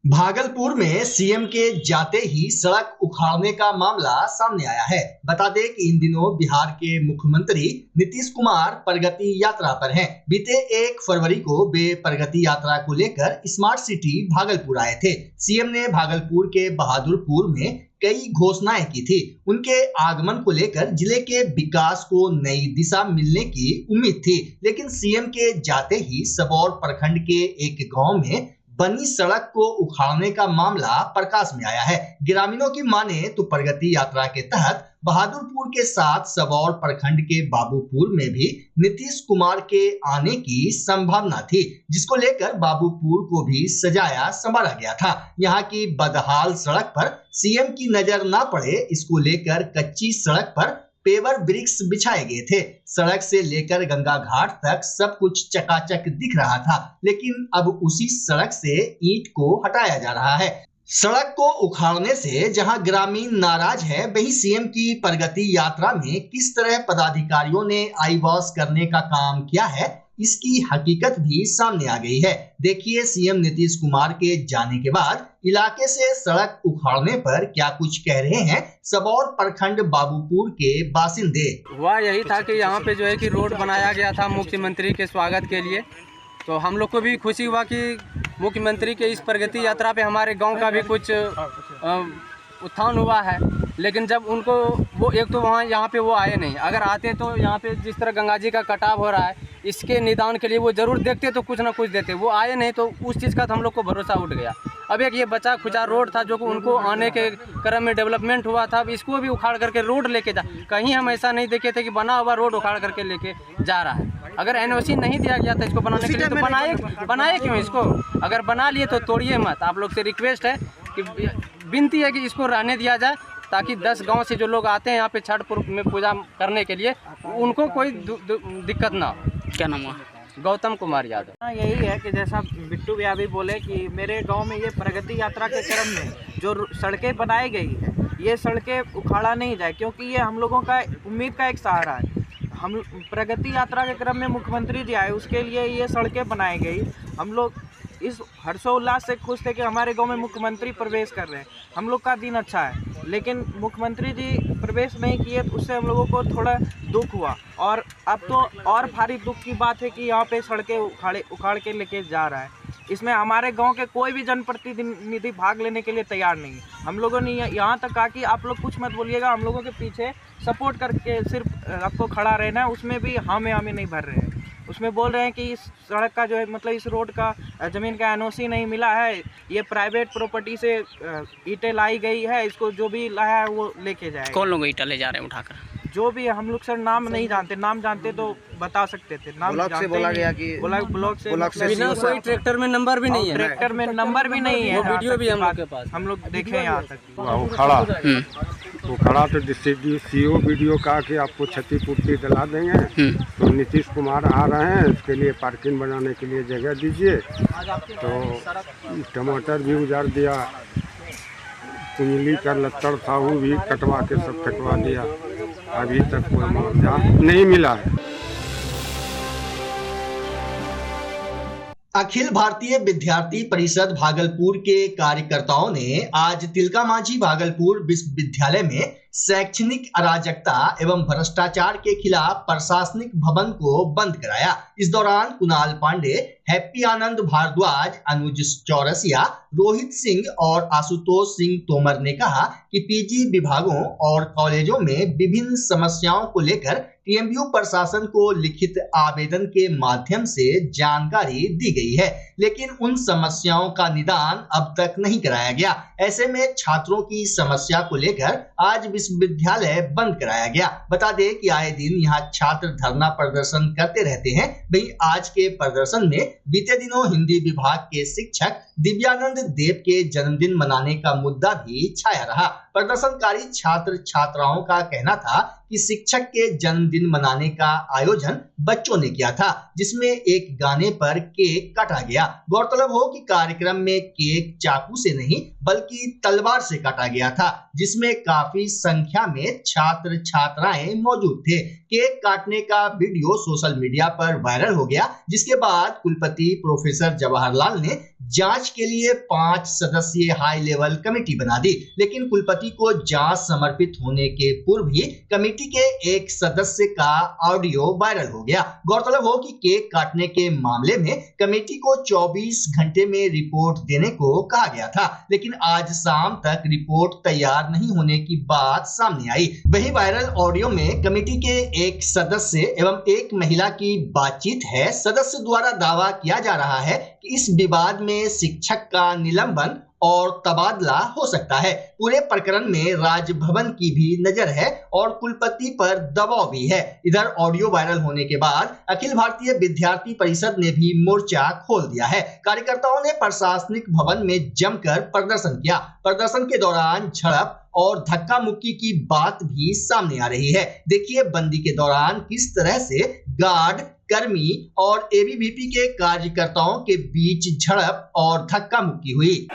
भागलपुर में सीएम के जाते ही सड़क उखाड़ने का मामला सामने आया है। बता दें कि इन दिनों बिहार के मुख्यमंत्री नीतीश कुमार प्रगति यात्रा पर हैं। बीते 1 फरवरी को वे प्रगति यात्रा को लेकर स्मार्ट सिटी भागलपुर आए थे। सीएम ने भागलपुर के बहादुरपुर में कई घोषणाएं की थी। उनके आगमन को लेकर जिले के विकास को नई दिशा मिलने की उम्मीद थी, लेकिन सीएम के जाते ही सबौर प्रखंड के एक गाँव में बनी सड़क को उखाड़ने का मामला प्रकाश में आया है। ग्रामीणों की माने तो प्रगति यात्रा के तहत बहादुरपुर के साथ सबौर प्रखंड के बाबूपुर में भी नीतीश कुमार के आने की संभावना थी, जिसको लेकर बाबूपुर को भी सजाया संवारा गया था। यहाँ की बदहाल सड़क पर सीएम की नजर न पड़े, इसको लेकर कच्ची सड़क पर पेवर ब्रिक्स बिछाए गए थे। सड़क से लेकर गंगा घाट तक सब कुछ चकाचक दिख रहा था, लेकिन अब उसी सड़क से ईंट को हटाया जा रहा है। सड़क को उखाड़ने से जहां ग्रामीण नाराज है, वहीं सीएम की प्रगति यात्रा में किस तरह पदाधिकारियों ने आई वॉश करने का काम किया है, इसकी हकीकत भी सामने आ गई है। देखिए सीएम नीतीश कुमार के जाने के बाद इलाके से सड़क उखाड़ने पर क्या कुछ कह रहे हैं सबौर प्रखंड बाबूपुर के बासिंदे। हुआ यही था कि यहाँ पे जो है कि रोड बनाया गया था मुख्यमंत्री के स्वागत के लिए, तो हम लोग को भी खुशी हुआ कि मुख्यमंत्री के इस प्रगति यात्रा पे हमारे गांव का भी कुछ उत्थान हुआ है। लेकिन जब उनको वो एक तो वहाँ यहाँ पे वो आए नहीं, अगर आते तो यहाँ पे जिस तरह गंगा जी का कटाव हो रहा है इसके निदान के लिए वो जरूर देखते तो कुछ ना कुछ देते। वो आए नहीं तो उस चीज़ का तो हम लोग को भरोसा उठ गया। अब एक ये बचा खुचा रोड था जो कि उनको आने के क्रम में डेवलपमेंट हुआ था, अब इसको भी उखाड़ करके रोड लेके जा, कहीं हम ऐसा नहीं देखे थे कि बना हुआ रोड उखाड़ करके लेके जा रहा है। अगर एनओसी नहीं दिया गया था इसको बनाने के लिए तो बनाए क्यों इसको? अगर बना लिए तो तोड़िए मत। आप लोग से रिक्वेस्ट है कि विनती है कि इसको रहने दिया जाए, ताकि 10 गांव से जो लोग आते हैं यहाँ पे छठ पर्व में पूजा करने के लिए उनको कोई दिक्कत ना हो। क्या नाम हुआ? गौतम कुमार यादव। यही है कि जैसा बिट्टू भैया भी बोले कि मेरे गांव में ये प्रगति यात्रा के क्रम में जो सड़कें बनाई गई है, ये सड़कें उखाड़ा नहीं जाए, क्योंकि ये हम लोगों का उम्मीद का एक सहारा है। हम प्रगति यात्रा के क्रम में मुख्यमंत्री जी आए, उसके लिए ये सड़कें बनाई गई। हम लोग इस हर्षोल्लास से खुश थे कि हमारे गांव में मुख्यमंत्री प्रवेश कर रहे हैं। हम लोग का दिन अच्छा है, लेकिन मुख्यमंत्री जी प्रवेश नहीं किए तो उससे हम लोगों को थोड़ा दुख हुआ। और अब तो और भारी दुख की बात है कि यहाँ पे सड़कें उखाड़ के लेके जा रहा है। इसमें हमारे गांव के कोई भी जनप्रतिनिधि भाग लेने के लिए तैयार नहीं है। हम लोगों ने यहाँ तक कहा कि आप लोग कुछ मत बोलिएगा, हम लोगों के पीछे सपोर्ट करके सिर्फ आपको खड़ा रहना है। उसमें भी हमें नहीं भर रहे हैं। उसमें बोल रहे हैं कि इस सड़क का जो है मतलब इस रोड का ज़मीन का एनओसी नहीं मिला है, ये प्राइवेट प्रॉपर्टी से ईंटें लाई गई है, इसको जो भी लाया है वो लेके जाएगा। कौन लोग ईंटें ले जा रहे हैं उठाकर? जो भी हम लोग सर नाम नहीं जानते, नाम जानते तो बता सकते थे। नाम ब्लॉक से बोला गया कि ब्लॉक से बिना कोई ट्रैक्टर में नंबर भी नहीं है, ट्रैक्टर में नंबर भी नहीं है। वीडियो भी हम लोग के पास, हम लोग देखे यहाँ तक। वो खड़ा तो सीओ वीडियो कहा कि आपको क्षतिपूर्ति दिला देंगे। तो नीतीश कुमार आ रहे हैं, उसके लिए पार्किंग बनाने के लिए जगह दीजिए। तो टमाटर भी उजाड़ दिया, कुंडली का लत्तर था वो भी कटवा के सब फेंकवा दिया। अभी तक कोई मुआवजा नहीं मिला है। अखिल भारतीय विद्यार्थी परिषद भागलपुर के कार्यकर्ताओं ने आज तिलका मांझी भागलपुर विश्वविद्यालय में शैक्षणिक अराजकता एवं भ्रष्टाचार के खिलाफ प्रशासनिक भवन को बंद कराया। इस दौरान कुणाल पांडे, हैप्पी आनंद भारद्वाज, अनुज चौरसिया, रोहित सिंह और आशुतोष सिंह तोमर ने कहा कि पीजी विभागों और कॉलेजों में विभिन्न समस्याओं को लेकर टीएमयू प्रशासन को लिखित आवेदन के माध्यम से जानकारी दी गई है, लेकिन उन समस्याओं का निदान अब तक नहीं कराया गया। ऐसे में छात्रों की समस्या को लेकर आज विश्वविद्यालय बंद कराया गया। बता दें कि आए दिन यहाँ छात्र धरना प्रदर्शन करते रहते हैं। वहीं आज के प्रदर्शन में बीते दिनों हिंदी विभाग के शिक्षक दिव्यानंद देव के जन्मदिन मनाने का मुद्दा भी छाया रहा। प्रदर्शनकारी छात्र छात्राओं का कहना था कि शिक्षक के जन्मदिन मनाने का आयोजन बच्चों ने किया था, जिसमें एक गाने पर केक काटा गया। गौरतलब हो कि कार्यक्रम में केक चाकू से नहीं बल्कि तलवार से काटा गया था, जिसमें काफी संख्या में छात्र छात्राएं मौजूद थे। केक काटने का वीडियो सोशल मीडिया पर वायरल हो गया, जिसके बाद कुलपति प्रोफेसर जवाहरलाल ने जांच के लिए 5 सदस्यीय हाई लेवल कमेटी बना दी, लेकिन कुलपति को जांच समर्पित होने के पूर्व ही कमेटी के एक सदस्य का ऑडियो वायरल हो गया। गौरतलब हो कि केक काटने के मामले में कमेटी को 24 घंटे में रिपोर्ट देने को कहा गया था, लेकिन आज शाम तक रिपोर्ट तैयार नहीं होने की बात सामने आई। वही वायरल ऑडियो में कमेटी के एक सदस्य एवं एक महिला की बातचीत है। सदस्य द्वारा दावा किया जा रहा है कि इस विवाद में शिक्षक का निलंबन और तबादला हो सकता है। पूरे प्रकरण में राजभवन की भी नजर है और कुलपति पर दबाव भी है। इधर ऑडियो वायरल होने के बाद अखिल भारतीय विद्यार्थी परिषद ने भी मोर्चा खोल दिया है। कार्यकर्ताओं ने प्रशासनिक भवन में जमकर प्रदर्शन किया। प्रदर्शन के दौरान झड़प और धक्का मुक्की की बात भी सामने आ रही है। देखिए बंदी के दौरान किस तरह से गार्ड, कर्मी और एबीवीपी के कार्यकर्ताओं के बीच झड़प और धक्का मुक्की हुई।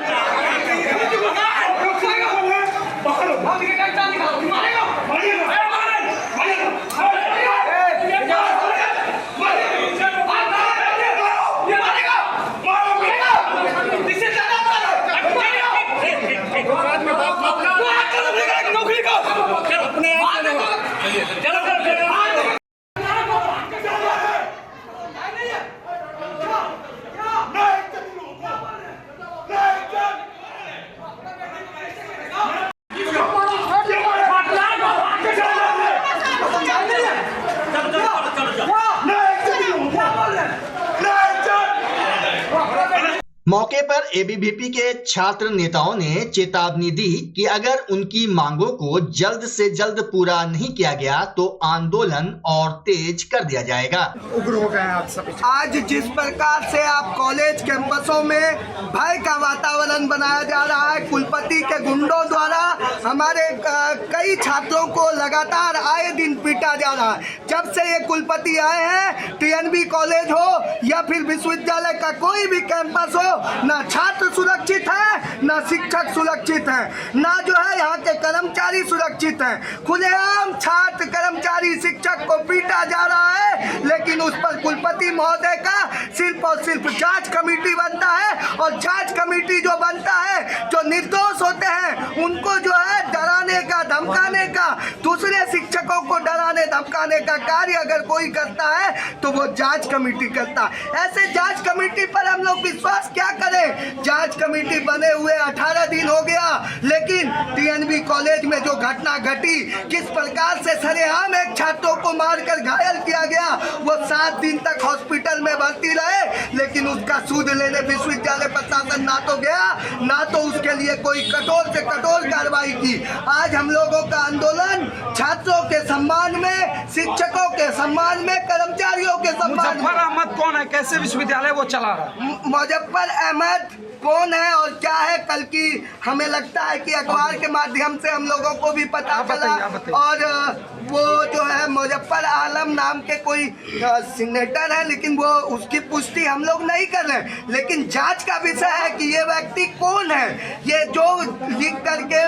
मौके पर एबीवीपी के छात्र नेताओं ने चेतावनी दी कि अगर उनकी मांगों को जल्द से जल्द पूरा नहीं किया गया तो आंदोलन और तेज कर दिया जाएगा। उग्र हो गए आप सब। आज जिस प्रकार से आप कॉलेज कैंपसों में भय का वातावरण बनाया जा रहा है, कुलपति के गुंडों द्वारा हमारे कई छात्रों को लगातार आए दिन पीटा जा रहा है। जब से ये कुलपति आए हैं, टीएनबी कॉलेज हो या फिर विश्वविद्यालय का कोई भी कैंपस हो, ना छात्र सुरक्षित है, ना शिक्षक सुरक्षित है, ना जो है यहाँ के कर्मचारी सुरक्षित हैं। खुलेआम छात्र, कर्मचारी, शिक्षक को पीटा जा रहा है, लेकिन उस पर कुलपति महोदय का सिर्फ और सिर्फ जांच कमेटी बनता है। और जांच कमेटी जो बनता है, जो निर्दोष होते हैं उनको जो है डराने का, धमकाने का, दूसरे शिक्षकों को डराने धमकाने का कार्य अगर कोई करता है तो वो जांच कमेटी करता है। ऐसे जांच कमेटी पर हम लोग विश्वास क्या करें? जांच कमेटी बने हुए 18 दिन हो गया, लेकिन टीएनबी कॉलेज में जो घटना घटी, किस प्रकार से सरेआम एक छात्रों को मारकर घायल किया गया, वो 7 दिन तक हॉस्पिटल में भर्ती रहे, लेकिन उसका सूद लेने विश्वविद्यालय प्रशासन ना तो गया, ना तो उसके लिए कोई कठोर से कठोर कार्रवाई की। आज हम लोगों का आंदोलन छात्रों के सम्मान में, शिक्षकों के सम्मान में, कर्मचारियों के सम्मान में। मुजफ्फर अहमद कौन है? कैसे विश्वविद्यालय वो चला रहा है? मुजफ्फर अहमद कौन है और क्या है, कल की हमें लगता है कि अखबार के माध्यम से हम लोगों को भी पता चला। और वो जो है मुजफ्फर आलम नाम के कोई सिग्नेटर है, लेकिन वो उसकी पुष्टि हम लोग नहीं कर रहे। लेकिन जांच का विषय है कि ये व्यक्ति कौन है, ये जो लिख करके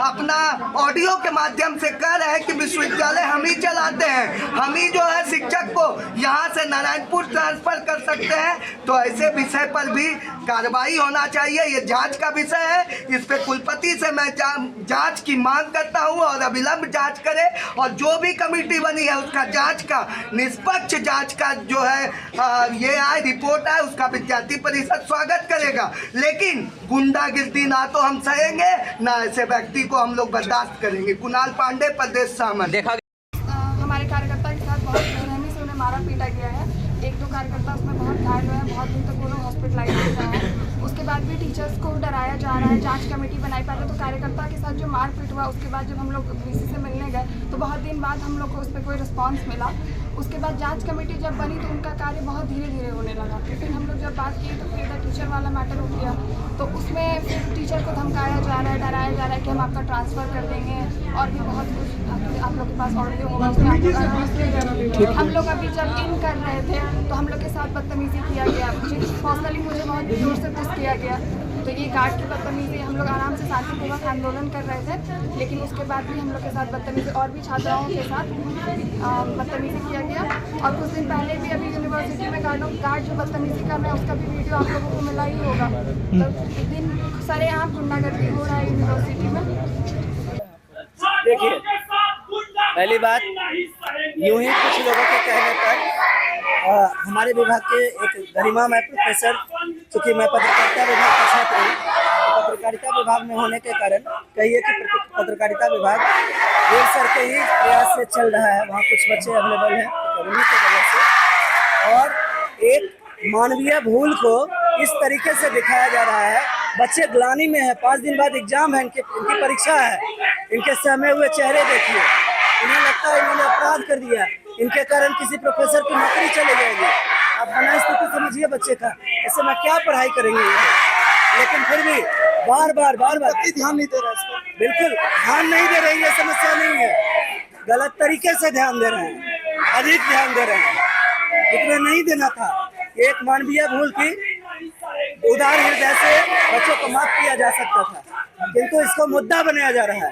अपना ऑडियो के माध्यम से कह रहे हैं कि विश्वविद्यालय हम ही चलाते हैं, हम ही जो है शिक्षक को यहाँ से नारायणपुर ट्रांसफर कर सकते हैं। तो ऐसे विषय पर भी कार्रवाई होना चाहिए। ये जांच का विषय है, इस पे कुलपति से मैं जांच की मांग करता हूँ और अविलंब जांच करे, और जो भी कमेटी बनी है उसका जांच का, निष्पक्ष जांच का जो है ये आए रिपोर्ट आए, उसका विद्यार्थी परिषद स्वागत करेगा। लेकिन गुंडागिर्दी ना तो हम सहेंगे, ना ऐसे व्यक्ति को हम लोग बर्दाश्त करेंगे। कुणाल पांडे, प्रदेश सामंत। हमारे कार्यकर्ता के साथ बहुत बेरहमी से उन्हें मारा पीटा गया है। 1-2 कार्यकर्ता उसमें बहुत घायल हुए हैं, बहुत दिन तक वो लोग हॉस्पिटलाइज हो गए हैं। उसके बाद भी टीचर्स को डराया जा रहा है। जांच कमेटी बनाई, पहले तो कार्यकर्ता के साथ जो मारपीट हुआ, उसके बाद जब हम लोग वीसी से मिलने गए तो बहुत दिन बाद हम लोग को उस पर कोई रिस्पांस मिला। उसके बाद जांच कमेटी जब बनी तो उनका कार्य बहुत धीरे धीरे होने लगा। फिर हम लोग जब बात की तो फिर टीचर वाला मैटर उठ गया, तो उसमें फिर टीचर को धमकाया जा रहा है, डराया जा रहा है कि हम आपका ट्रांसफ़र कर देंगे, और भी बहुत कुछ आप लोग के पास ऑडियो होगा उसमें आपको। हम लोग अभी जब इन कर रहे थे तो हम लोग के साथ बदतमीजी किया गया, पर्सनली मुझे बहुत जोर से पुश किया गया। तो ये गार्ड की बदतमीजी, हम लोग आराम से शांतिपूर्वक आंदोलन कर रहे थे, लेकिन उसके बाद भी हम लोग के साथ बदतमीजी और भी छात्राओं के साथ बदतमीजी किया गया। और कुछ दिन पहले भी अभी यूनिवर्सिटी में गार्ड जो बदतमीजी कर रहे हैं उसका भी वीडियो आप लोगों को मिला ही होगा। तो दिन सरेआम गुंडागर्दी हो रहा है यूनिवर्सिटी में। देखिए, पहली बात यूं ही कुछ लोगों के कहने पर हमारे विभाग के एक गरिमा मैं प्रोफेसर, चूँकि मैं पत्रकारिता विभाग का छात्र हूँ, तो पत्रकारिता विभाग में होने के कारण कहिए कि पत्रकारिता विभाग देर सर के ही प्रयास से चल रहा है। वहाँ कुछ बच्चे अवेलेबल हैं उन्हीं की वजह से, और एक मानवीय भूल को इस तरीके से दिखाया जा रहा है। बच्चे ग्लानि में है, 5 दिन बाद एग्जाम है, इनकी परीक्षा है, इनके सहमे हुए चेहरे देखिए, इन्हें लगता है इन्होंने अपराध कर दिया, इनके कारण किसी प्रोफेसर की नौकरी चली जाएगी। आप बना स्थिति समझिए बच्चे का, ऐसे में क्या पढ़ाई करेंगे ये। लेकिन फिर भी बार बार ध्यान नहीं दे रहा है, बिल्कुल ध्यान नहीं दे रही है, समस्या नहीं है, गलत तरीके से ध्यान दे रहे हैं, अधिक ध्यान दे रहे हैं, जितना नहीं देना था। एक मानवीय भूल थी, उदार हृदय से बच्चों को माफ किया जा सकता था, किंतु इसको मुद्दा बनाया जा रहा है,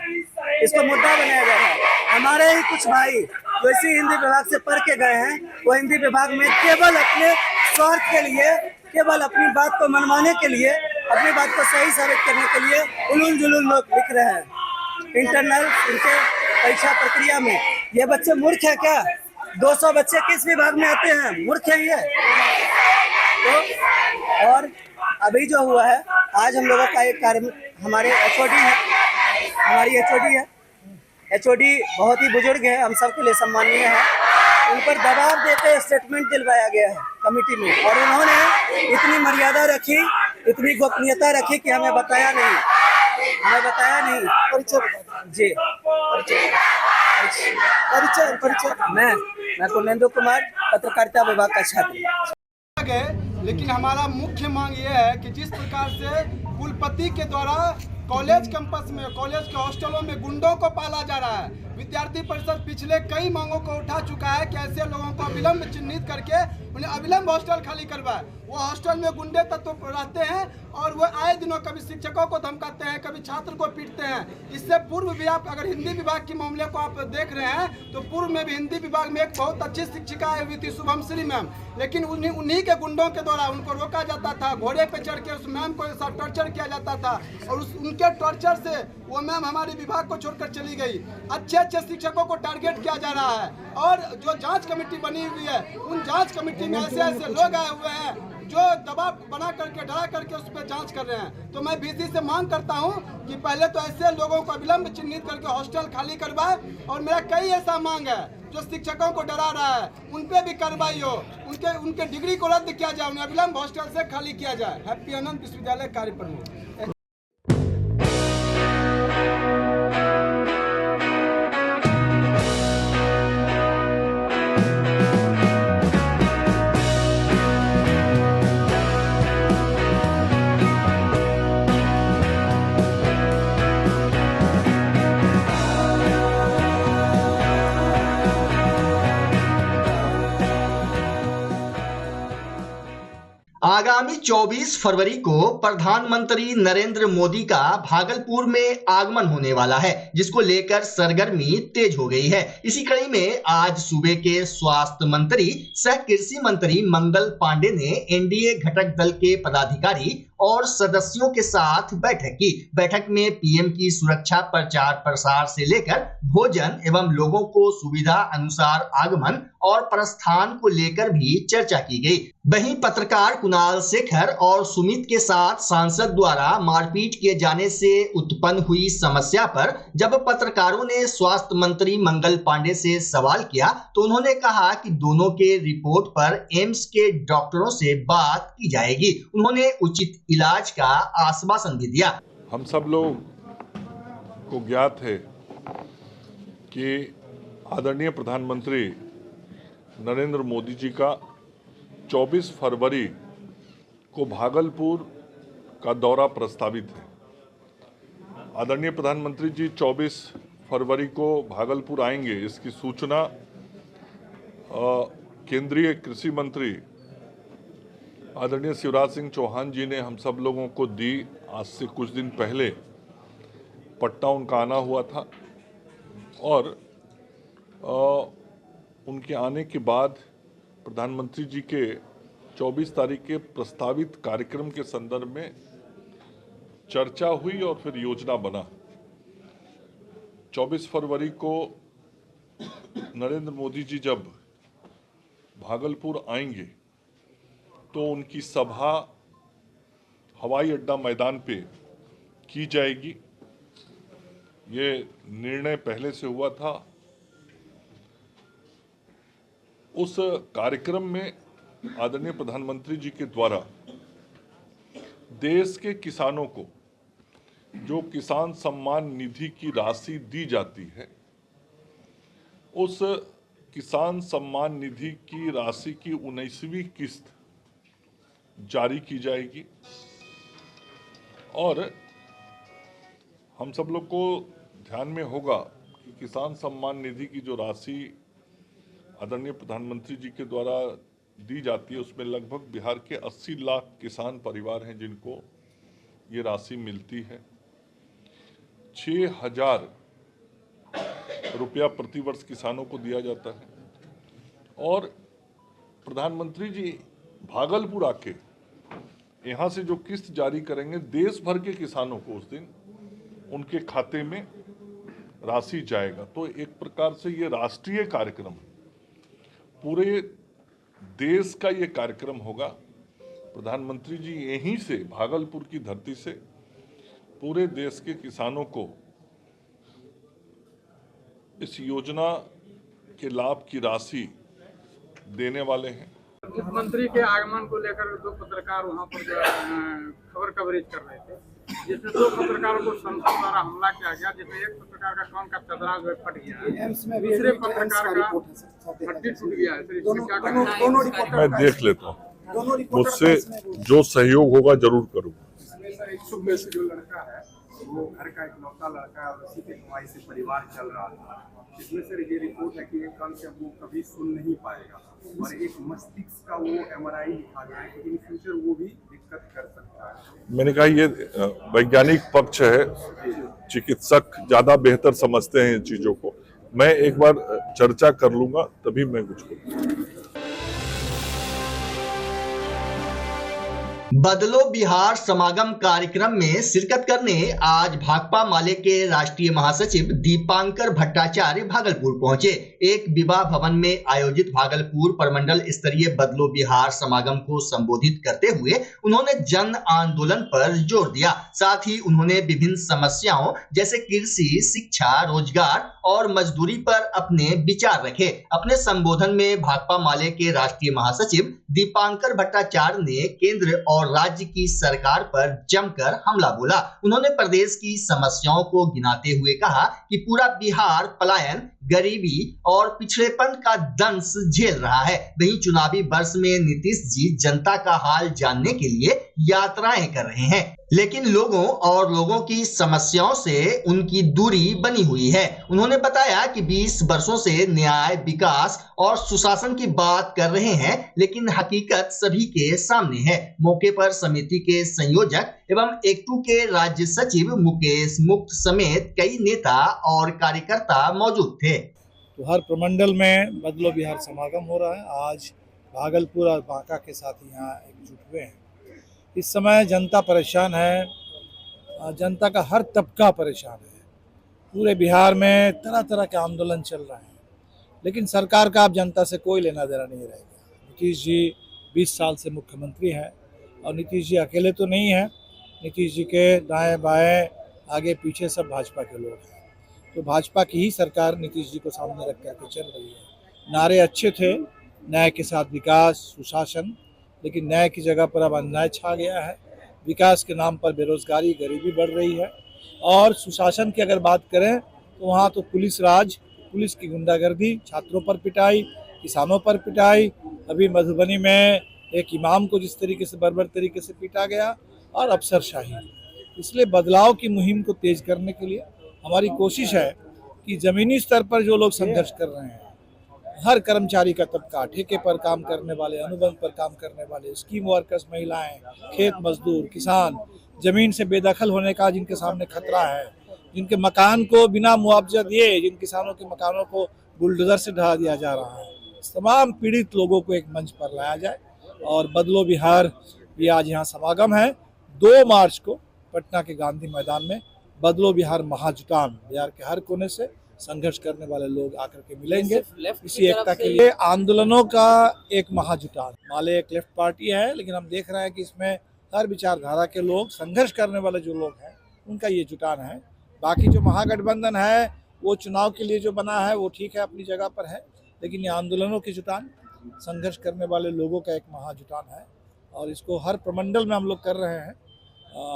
इसको मुद्दा बनाया जा रहा है। हमारे ही कुछ भाई जो इसी हिंदी विभाग से पढ़ के गए हैं, वो हिंदी विभाग में केवल अपने स्वार्थ के लिए, केवल अपनी बात को मनवाने के लिए, अपनी बात को सही साबित करने के लिए उलूल जुलूल लोग लिख रहे हैं इंटरनल इनके परीक्षा प्रक्रिया में। ये बच्चे मूर्ख है क्या? 200 बच्चे किस विभाग में आते हैं? मूर्ख है ये। तो और अभी जो हुआ है, आज हम लोगों का एक कार्य, हमारे एचओडी है, हमारी एचओडी है, एचओडी बहुत ही बुजुर्ग है, हम सबके लिए सम्मानीय है। उन पर दबाव देकर स्टेटमेंट दिलवाया गया है कमेटी में, और उन्होंने इतनी मर्यादा रखी, इतनी गोपनीयता रखी कि हमें बताया नहीं। परिचय मैं पुनेंदु कुमार, पत्रकारिता विभाग का छात्र। लेकिन हमारा मुख्य मांग ये है कि जिस प्रकार से कुलपति के द्वारा कॉलेज कैंपस में, कॉलेज के हॉस्टलों में गुंडों को पाला जा रहा है, विद्यार्थी परिषद पिछले कई मांगों को उठा चुका है कि ऐसे लोगों को अविलंब चिन्हित करके उन्हें अविलंब हॉस्टल खाली करवाए। वो हॉस्टल में गुंडे तत्व रहते हैं और वो आए दिनों कभी शिक्षकों को धमकाते हैं, कभी छात्र को पीटते हैं। इससे पूर्व भी आप अगर हिंदी विभाग के मामले को आप देख रहे हैं तो पूर्व में भी हिंदी विभाग में एक बहुत अच्छी शिक्षिका आई हुई थी, शुभमश्री मैम, लेकिन उन्हीं के गुंडों के द्वारा उनको रोका जाता था, घोड़े पे चढ़ के उस मैम को साथ टॉर्चर किया जाता था, और उनके टॉर्चर से वो मैम हमारे विभाग को छोड़कर चली गई। अच्छे शिक्षकों को टारगेट किया जा रहा है, और जो जांच कमेटी बनी हुई है, उन जांच कमेटी में ऐसे लोग आए हुए हैं जो दबाव बना करके, डरा करके उस पर जांच कर रहे हैं। तो मैं VC से मांग करता हूं कि पहले तो ऐसे लोगों को अविलंब चिन्हित करके हॉस्टल खाली करवाए, और मेरा कई ऐसा मांग है जो शिक्षकों को डरा रहा है, उन पे भी कार्रवाई हो, उनके डिग्री को रद्द किया जाए, उन्हें अविलंब हॉस्टल से खाली किया जाए। हैप्पी आनंद विश्वविद्यालय कार्य प्रमुख। आगामी 24 फरवरी को प्रधानमंत्री नरेंद्र मोदी का भागलपुर में आगमन होने वाला है, जिसको लेकर सरगर्मी तेज हो गई है। इसी कड़ी में आज सूबे के स्वास्थ्य मंत्री सह कृषि मंत्री मंगल पांडे ने एनडीए घटक दल के पदाधिकारी और सदस्यों के साथ बैठक की। बैठक में पीएम की सुरक्षा प्रचार प्रसार से लेकर भोजन एवं लोगों को सुविधा अनुसार आगमन और प्रस्थान को लेकर भी चर्चा की गई। वहीं पत्रकार कुणाल शेखर और सुमित के साथ सांसद द्वारा मारपीट किए जाने से उत्पन्न हुई समस्या पर जब पत्रकारों ने स्वास्थ्य मंत्री मंगल पांडे से सवाल किया तो उन्होंने कहा कि दोनों के रिपोर्ट पर एम्स के डॉक्टरों से बात की जाएगी। उन्होंने उचित इलाज का आश्वासन भी दिया। हम सब लोग को ज्ञात है कि आदरणीय प्रधानमंत्री नरेंद्र मोदी जी का 24 फरवरी को भागलपुर का दौरा प्रस्तावित है। आदरणीय प्रधानमंत्री जी 24 फरवरी को भागलपुर आएंगे, इसकी सूचना केंद्रीय कृषि मंत्री आदरणीय शिवराज सिंह चौहान जी ने हम सब लोगों को दी। आज से कुछ दिन पहले पट्टा उनका आना हुआ था और उनके आने के बाद प्रधानमंत्री जी के 24 तारीख के प्रस्तावित कार्यक्रम के संदर्भ में चर्चा हुई और फिर योजना बना। 24 फरवरी को नरेंद्र मोदी जी जब भागलपुर आएंगे तो उनकी सभा हवाई अड्डा मैदान पे की जाएगी। ये निर्णय पहले से हुआ था। उस कार्यक्रम में आदरणीय प्रधानमंत्री जी के द्वारा देश के किसानों को जो किसान सम्मान निधि की राशि दी जाती है, उस किसान सम्मान निधि की राशि की 19वीं किस्त जारी की जाएगी और हम सब लोग को ध्यान में होगा कि किसान सम्मान निधि की जो राशि आदरणीय प्रधानमंत्री जी के द्वारा दी जाती है उसमें लगभग बिहार के 80 लाख किसान परिवार हैं जिनको ये राशि मिलती है। 6,000 रुपया प्रतिवर्ष किसानों को दिया जाता है और प्रधानमंत्री जी भागलपुर आके यहाँ से जो किस्त जारी करेंगे, देश भर के किसानों को उस दिन उनके खाते में राशि जाएगा। तो एक प्रकार से ये राष्ट्रीय कार्यक्रम है, पूरे देश का ये कार्यक्रम होगा। प्रधानमंत्री जी यहीं से भागलपुर की धरती से पूरे देश के किसानों को इस योजना के लाभ की राशि देने वाले हैं। मुख्यमंत्री के आगमन को लेकर दो पत्रकार वहां पर खबर कवरेज कर रहे थे, जिसमें दो पत्रकारों को संसद द्वारा हमला किया गया, जिसमें एक पत्रकार का कान का चदरा जो फट गया है, दूसरे पत्रकार का हड्डी टूट गया है। इसमें क्या कहना है? मैं देख लेता हूँ, मुझसे जो सहयोग होगा जरूर करूँगा। सर, एक सुबह से जो लड़का है वो घर का इकलौता लड़का है और उसी के कमाई से परिवार चल रहा था। इसमें सर ये रिपोर्ट है कि एक कान से वो कभी सुन नहीं पाएगा और एक मस्तिष्क का वो MRI लिखा गया है कि इन फ्यूचर वो भी दिक्कत कर सकता है। मैंने कहा ये वैज्ञानिक पक्ष है, चिकित्सक ज्यादा बेहतर समझते हैं इन चीजों को। मैं एक बार चर्चा कर लूंगा तभी मैं कुछ कहूँगा। बदलो बिहार समागम कार्यक्रम में शिरकत करने आज भाकपा माले के राष्ट्रीय महासचिव दीपांकर भट्टाचार्य भागलपुर पहुंचे। एक विवाह भवन में आयोजित भागलपुर प्रमंडल स्तरीय बदलो बिहार समागम को संबोधित करते हुए उन्होंने जन आंदोलन पर जोर दिया। साथ ही उन्होंने विभिन्न समस्याओं जैसे कृषि, शिक्षा, रोजगार और मजदूरी पर अपने विचार रखे। अपने संबोधन में भाकपा माले के राष्ट्रीय महासचिव दीपांकर भट्टाचार्य ने केंद्र और राज्य की सरकार पर जमकर हमला बोला। उन्होंने प्रदेश की समस्याओं को गिनाते हुए कहा कि पूरा बिहार पलायन, गरीबी और पिछड़ेपन का दंश झेल रहा है। वहीं चुनावी वर्ष में नीतीश जी जनता का हाल जानने के लिए यात्राएं कर रहे हैं, लेकिन लोगों की समस्याओं से उनकी दूरी बनी हुई है। उन्होंने बताया कि 20 वर्षों से न्याय, विकास और सुशासन की बात कर रहे हैं, लेकिन हकीकत सभी के सामने है। मौके पर समिति के संयोजक एवं एकटू के राज्य सचिव मुकेश मुक्त समेत कई नेता और कार्यकर्ता मौजूद थे। तो हर प्रमंडल में बदलो बिहार समागम हो रहा है। आज भागलपुर और बांका के साथ यहाँ एकजुट हुए हैं। इस समय जनता परेशान है, जनता का हर तबका परेशान है। पूरे बिहार में तरह तरह के आंदोलन चल रहे हैं, लेकिन सरकार का अब जनता से कोई लेना देना नहीं रहेगा। नीतीश जी 20 साल से मुख्यमंत्री हैं और नीतीश जी अकेले तो नहीं हैं। नीतीश जी के दाएं बाएं आगे पीछे सब भाजपा के लोग हैं। तो भाजपा की ही सरकार नीतीश जी को सामने रख करके चल रही है। नारे अच्छे थे, न्याय के साथ विकास, सुशासन, लेकिन न्याय की जगह पर अब अन्याय छा गया है। विकास के नाम पर बेरोजगारी, गरीबी बढ़ रही है और सुशासन की अगर बात करें तो वहाँ तो पुलिस राज, पुलिस की गुंडागर्दी, छात्रों पर पिटाई, किसानों पर पिटाई। अभी मधुबनी में एक इमाम को जिस तरीके से बर्बर तरीके से पीटा गया और अफसरशाही। इसलिए बदलाव की मुहिम को तेज करने के लिए हमारी कोशिश है कि ज़मीनी स्तर पर जो लोग संघर्ष कर रहे हैं हर कर्मचारी का तबका, ठेके पर काम करने वाले, अनुबंध पर काम करने वाले, स्कीम वर्कर्स, महिलाएं, खेत मजदूर, किसान, जमीन से बेदखल होने का जिनके सामने खतरा है, जिनके मकान को बिना मुआवजा दिए, जिन किसानों के मकानों को बुलडोजर से ढहा दिया जा रहा है, तमाम पीड़ित लोगों को एक मंच पर लाया जाए। और बदलो बिहार भी आज यहाँ समागम है। 2 मार्च को पटना के गांधी मैदान में बदलो बिहार महाजुटान, बिहार के हर कोने से संघर्ष करने वाले लोग आकर के मिलेंगे। इसी एकता के लिए आंदोलनों का एक महाजुटान। माले एक लेफ्ट पार्टी है, लेकिन हम देख रहे हैं कि इसमें हर विचारधारा के लोग, संघर्ष करने वाले जो लोग हैं, उनका ये जुटान है। बाकी जो महागठबंधन है वो चुनाव के लिए जो बना है वो ठीक है, अपनी जगह पर है, लेकिन ये आंदोलनों की जुटान, संघर्ष करने वाले लोगों का एक महाजुटान है और इसको हर प्रमंडल में हम लोग कर रहे हैं।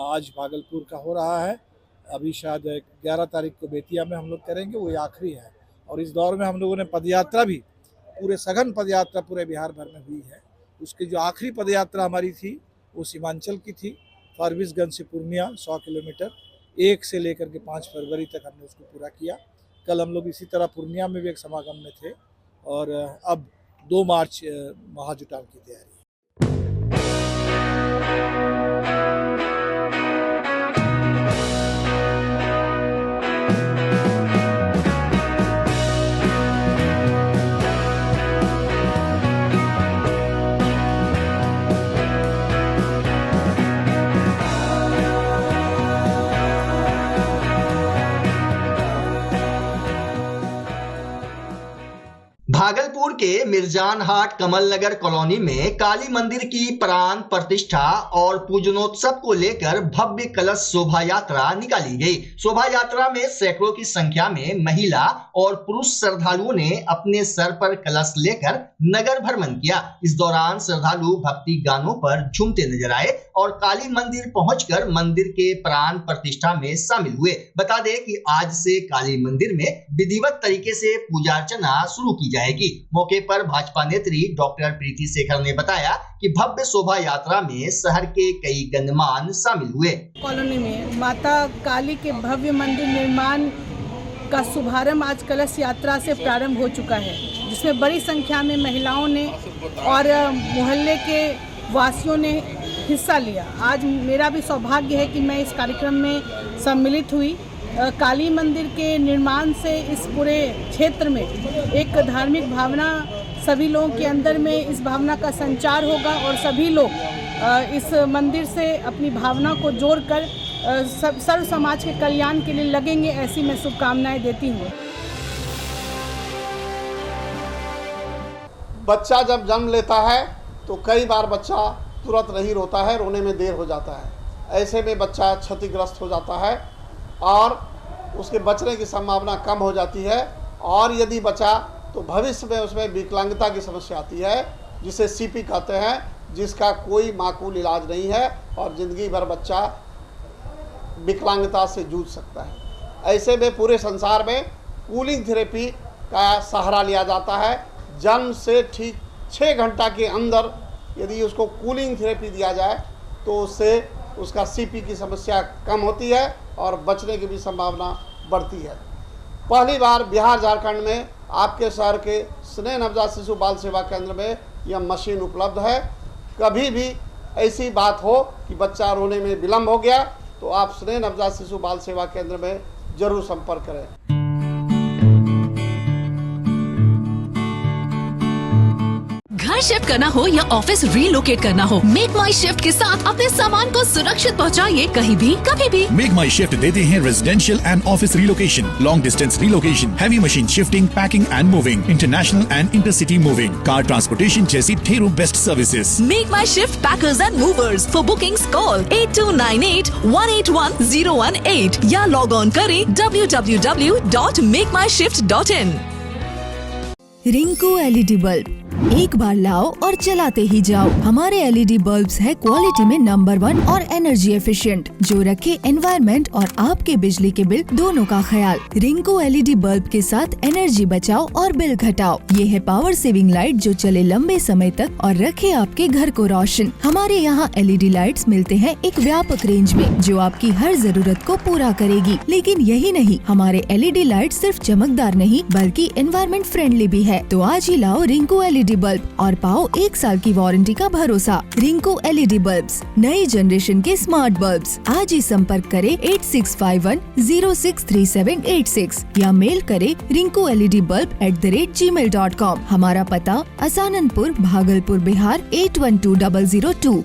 आज भागलपुर का हो रहा है, अभी शायद 11 तारीख को बेतिया में हम लोग करेंगे, वो आखिरी है। और इस दौर में हम लोगों ने पदयात्रा भी, पूरे सघन पदयात्रा पूरे बिहार भर में हुई है। उसकी जो आखिरी पदयात्रा हमारी थी वो सीमांचल की थी, फारबिसगंज से पूर्णिया 100 किलोमीटर, 1 से लेकर के 5 फरवरी तक हमने उसको पूरा किया। कल हम लोग इसी तरह पूर्णिया में भी एक समागम में थे और अब 2 मार्च महाजुटान की तैयारी। भागलपुर के मिर्जानहाट कमल नगर कॉलोनी में काली मंदिर की प्राण प्रतिष्ठा और पूजनोत्सव को लेकर भव्य कलश शोभा यात्रा निकाली गई। शोभा यात्रा में सैकड़ों की संख्या में महिला और पुरुष श्रद्धालुओं ने अपने सर पर कलश लेकर नगर भ्रमण किया। इस दौरान श्रद्धालु भक्ति गानों पर झूमते नजर आए और काली मंदिर पहुंचकर मंदिर के प्राण प्रतिष्ठा में शामिल हुए। बता दें कि आज से काली मंदिर में विधिवत तरीके से पूजा अर्चना शुरू की जाएगी। मौके पर भाजपा नेत्री डॉक्टर प्रीति शेखर ने बताया कि भव्य शोभा यात्रा में शहर के कई गणमान्य शामिल हुए। कॉलोनी में माता काली के भव्य मंदिर निर्माण का शुभारंभ आज कलश यात्रा से प्रारंभ हो चुका है, जिसमें बड़ी संख्या में महिलाओं ने और मोहल्ले के वासियों ने हिस्सा लिया। आज मेरा भी सौभाग्य है कि मैं इस कार्यक्रम में सम्मिलित हुई। काली मंदिर के निर्माण से इस पूरे क्षेत्र में एक धार्मिक भावना, सभी लोगों के अंदर में इस भावना का संचार होगा और सभी लोग इस मंदिर से अपनी भावना को जोड़कर सर्व समाज के कल्याण के लिए लगेंगे, ऐसी मैं शुभकामनाएं देती हूँ। बच्चा जब जन्म लेता है तो कई बार बच्चा तुरंत नहीं रोता है, रोने में देर हो जाता है। ऐसे में बच्चा क्षतिग्रस्त हो जाता है और उसके बचने की संभावना कम हो जाती है। और यदि बचा तो भविष्य में उसमें विकलांगता की समस्या आती है, जिसे सीपी कहते हैं, जिसका कोई माकूल इलाज नहीं है और ज़िंदगी भर बच्चा विकलांगता से जूझ सकता है। ऐसे में पूरे संसार में कूलिंग थेरेपी का सहारा लिया जाता है। जन्म से ठीक 6 घंटा के अंदर यदि उसको कूलिंग थेरेपी दिया जाए तो उससे उसका सीपी की समस्या कम होती है और बचने की भी संभावना बढ़ती है। पहली बार बिहार झारखंड में आपके शहर के स्नेह नवजात शिशु बाल सेवा केंद्र में यह मशीन उपलब्ध है। कभी भी ऐसी बात हो कि बच्चा रोने में विलम्ब हो गया तो आप स्नेह नवजात शिशु बाल सेवा केंद्र में जरूर संपर्क करें। घर शिफ्ट करना हो या ऑफिस रीलोकेट करना हो, मेक माई शिफ्ट के साथ अपने सामान को सुरक्षित पहुंचाइए कहीं भी कभी भी। मेक माई शिफ्ट देते हैं residential and office relocation, long distance relocation, heavy machine shifting, packing and moving, international and intercity moving, car transportation जैसी ढेरों best services. Make my shift packers and movers. For bookings call 8298-181-018 या log on करें www.makemyshift.in। Rinku LED bulb एक बार लाओ और चलाते ही जाओ। हमारे LED बल्ब्स है क्वालिटी में नंबर 1 और एनर्जी एफिशिएंट, जो रखे एनवायरनमेंट और आपके बिजली के बिल दोनों का ख्याल। रिंको LED बल्ब के साथ एनर्जी बचाओ और बिल घटाओ। ये है पावर सेविंग लाइट जो चले लंबे समय तक और रखे आपके घर को रोशन। हमारे यहाँ LED लाइट्स मिलते हैं एक व्यापक रेंज में, जो आपकी हर जरूरत को पूरा करेगी। लेकिन यही नहीं, हमारे LED लाइट सिर्फ चमकदार नहीं बल्कि एनवायरमेंट फ्रेंडली भी है। तो आज ही लाओ रिंको LED बल्ब और पाओ 1 साल की वारंटी का भरोसा। रिंको LED बल्ब्स, नई जनरेशन के स्मार्ट बल्ब्स। आज ही संपर्क करें 8651063786 या मेल करें rinkoledbulb@gmail.com। हमारा पता असाननपुर, भागलपुर, बिहार 812002।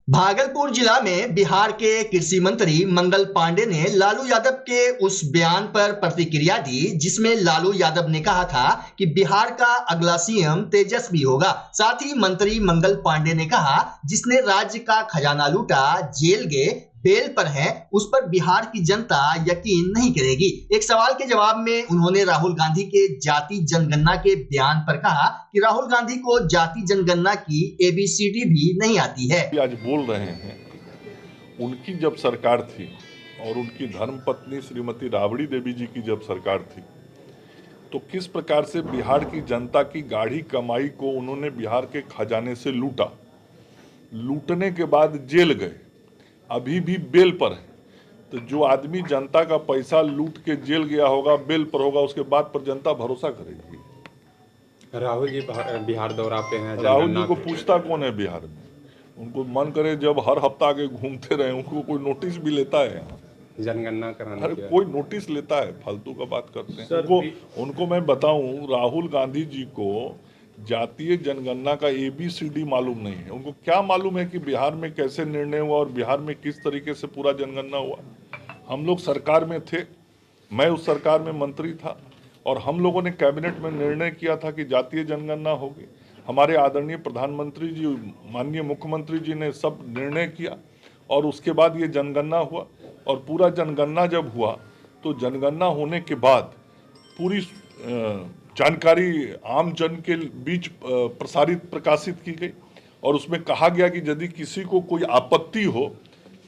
भागलपुर जिला में बिहार के कृषि मंत्री मंगल पांडे ने लालू यादव के उस बयान पर प्रतिक्रिया दी जिसमें लालू यादव ने कहा था कि बिहार का अगला सीएम तेजस्वी होगा। साथ ही मंत्री मंगल पांडे ने कहा, जिसने राज्य का खजाना लूटा, जेल गए, बेल पर है, उस पर बिहार की जनता यकीन नहीं करेगी। एक सवाल के जवाब में उन्होंने राहुल गांधी के जाति जनगणना के बयान पर कहा कि राहुल गांधी को जाति जनगणना की ABCD भी नहीं आती है। आज बोल रहे हैं, उनकी जब सरकार थी और उनकी धर्मपत्नी श्रीमती राबड़ी देवी जी की जब सरकार थी, तो किस प्रकार से बिहार की जनता की गाढ़ी कमाई को उन्होंने बिहार के खजाने से लूटा, लूटने के बाद जेल गए, अभी भी बेल पर है। तो जो आदमी जनता का पैसा लूट के जेल गया होगा, बेल पर होगा, उसके बाद पर जनता भरोसा करेगी। राहुल जी बिहार दौरा पे हैं, राहुल जी को पूछता कौन है बिहार में? उनको मन करे जब हर हफ्ता आगे घूमते रहे, उनको कोई नोटिस भी लेता है यहाँ जनगणना कराने? अरे कोई नोटिस लेता है? फालतू का बात करते हैं। उनको मैं बताऊं, राहुल गांधी जी को जातीय जनगणना का ABCD मालूम नहीं है। उनको क्या मालूम है कि बिहार में कैसे निर्णय हुआ और बिहार में किस तरीके से पूरा जनगणना हुआ। हम लोग सरकार में थे, मैं उस सरकार में मंत्री था और हम लोगों ने कैबिनेट में निर्णय किया था कि जातीय जनगणना होगी। हमारे आदरणीय प्रधानमंत्री जी, माननीय मुख्यमंत्री जी ने सब निर्णय किया और उसके बाद ये जनगणना हुआ। और पूरा जनगणना जब हुआ तो जनगणना होने के बाद पूरी जानकारी आम जन के बीच प्रकाशित की गई और उसमें कहा गया कि यदि किसी को कोई आपत्ति हो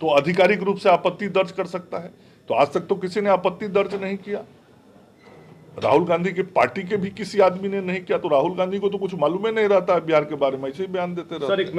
तो आधिकारिक रूप से आपत्ति दर्ज कर सकता है। तो आज तक तो किसी ने आपत्ति दर्ज नहीं किया, राहुल गांधी के पार्टी के भी किसी आदमी ने नहीं किया। तो राहुल गांधी को तो कुछ मालूम ही नहीं रहता है बिहार के बारे में, ऐसे ही बयान देते रहते हैं।